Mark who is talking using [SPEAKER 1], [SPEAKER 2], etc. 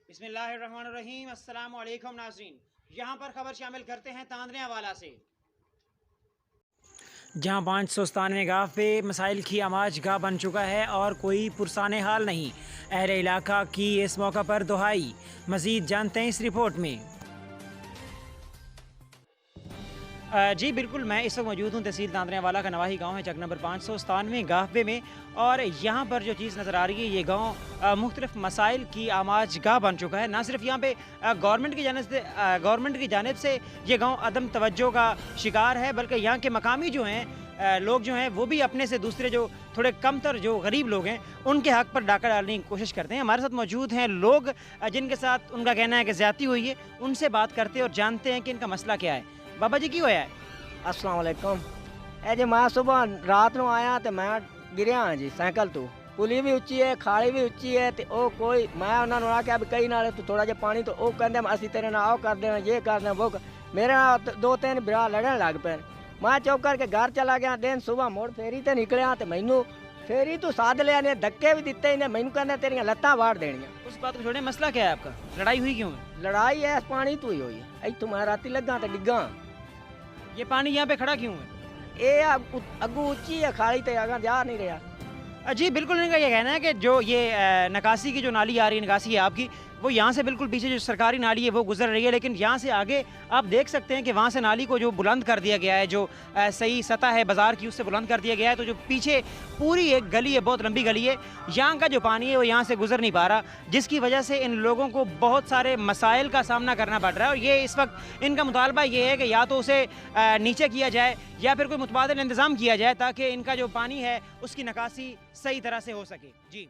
[SPEAKER 1] बिस्मिल्लाहिर्रहमानिर्रहीम। अस्सलामु अलैकुम नाज़रीन, यहाँ पर खबर शामिल करते हैं तांदनेवाला से, जहाँ 597 गाँव पे मसाइल की आमाज गाह बन चुका है और कोई पुरसाने हाल नहीं। अहले इलाका की इस मौका पर दुहाई। मज़ीद जानते हैं इस रिपोर्ट में। जी बिल्कुल, मैं इस वक्त मौजूद हूँ तहसील तांदनेवाला का नवाही गांव है, चक नंबर 597 गाहवे में। और यहाँ पर जो चीज़ नज़र आ रही है, ये गांव मुख्तलिफ मसाइल की आमाज गाह बन चुका है। ना सिर्फ यहाँ पे गवर्नमेंट की जानिब से ये गांव अदम तवज्जो का शिकार है, बल्कि यहाँ के मकामी जो हैं लोग जो हैं वो भी अपने से दूसरे जो थोड़े कमतर जो गरीब लोग हैं उनके हक़ पर डाका डालने की कोशिश करते हैं। हमारे साथ मौजूद हैं लोग जिनके साथ उनका कहना है कि ज़्यादती हुई है। उनसे बात करते हैं और जानते हैं कि इनका मसला क्या है। बाबा जी की होया है?
[SPEAKER 2] अस्सलाम वालेकुम। ए जी मैं सुबह रात ਨੂੰ ਆਇਆ ਤੇ ਮੈਂ ਗਿਰਿਆ ਹਾਂ ਜੀ ਸਾਈਕਲ ਤੋਂ। ਪੁਲੀ ਵੀ ਉੱਚੀ ਹੈ, ਖਾਲੀ ਵੀ ਉੱਚੀ ਹੈ ਤੇ ਉਹ ਕੋਈ ਮੈਂ ਉਹਨਾਂ ਨੂੰ ਆਖਿਆ ਵੀ ਕਈ ਨਾਲੇ ਤੂੰ ਥੋੜਾ ਜਿਹਾ ਪਾਣੀ ਤੋਂ ਉਹ ਕਹਿੰਦੇ ਅਸੀਂ ਤੇਰੇ ਨਾਲ ਆਓ ਕਰ ਦੇਣਾ ਇਹ ਕਰ ਦੇਣਾ ਉਹ ਮੇਰੇ ਨਾਲ ਦੋ ਤਿੰਨ ਭਰਾ ਲੜਨ ਲੱਗ ਪਏ। ਮੈਂ ਚੁੱਪ ਕਰਕੇ ਘਰ ਚਲਾ ਗਿਆ। ਦਿਨ ਸੁਬਹ ਮੋੜ ਫੇਰੀ ਤੇ ਨਿਕਲਿਆ ਤੇ ਮੈਨੂੰ ਫੇਰੀ ਤੋਂ ਸਾਧ ਲਿਆ ਨੇ, ਧੱਕੇ ਵੀ ਦਿੱਤੇ ਨੇ, ਮੈਨੂੰ ਕਹਿੰਦੇ ਤੇਰੀਆਂ ਲੱਤਾਂ ਵਾੜ ਦੇਣੀਆਂ।
[SPEAKER 1] उस बात को छोड़े, मसला क्या है आपका? लड़ाई हुई क्यों है?
[SPEAKER 2] ਲੜਾਈ ਐ ਪਾਣੀ ਤੋਂ ਹੀ ਹੋਈ ਹੈ। ਇੱਥੋਂ ਮੈਂ ਰਾਤੀ ਲੱਗਾ ਤੇ ਡਿੱਗਾ।
[SPEAKER 1] ये पानी यहाँ पे खड़ा क्यों है?
[SPEAKER 2] ਇਹ ਅੱਗੂ ਉੱਚੀ ਹੈ, ਖਾਲੀ ਤੇ ਆਗਾ ਜਾ ਨਹੀਂ ਰਿਹਾ।
[SPEAKER 1] जी बिल्कुल, इनका ये कहना है कि जो ये निकासी की जो नाली आ रही है, निकासी है आपकी, वो यहाँ से बिल्कुल पीछे जो सरकारी नाली है वो गुजर रही है, लेकिन यहाँ से आगे आप देख सकते हैं कि वहाँ से नाली को जो बुलंद कर दिया गया है, जो सही सतह है बाज़ार की उससे बुलंद कर दिया गया है। तो जो पीछे पूरी एक गली है, बहुत लंबी गली है, यहाँ का जो पानी है वो यहाँ से गुजर नहीं पा रहा, जिसकी वजह से इन लोगों को बहुत सारे मसाइल का सामना करना पड़ रहा है। और ये इस वक्त इनका मुतालबा ये है कि या तो उसे नीचे किया जाए या फिर कोई मुतबादिल इंतज़ाम किया जाए ताकि इनका जो पानी है उसकी निकासी सही तरह से हो सके। जी।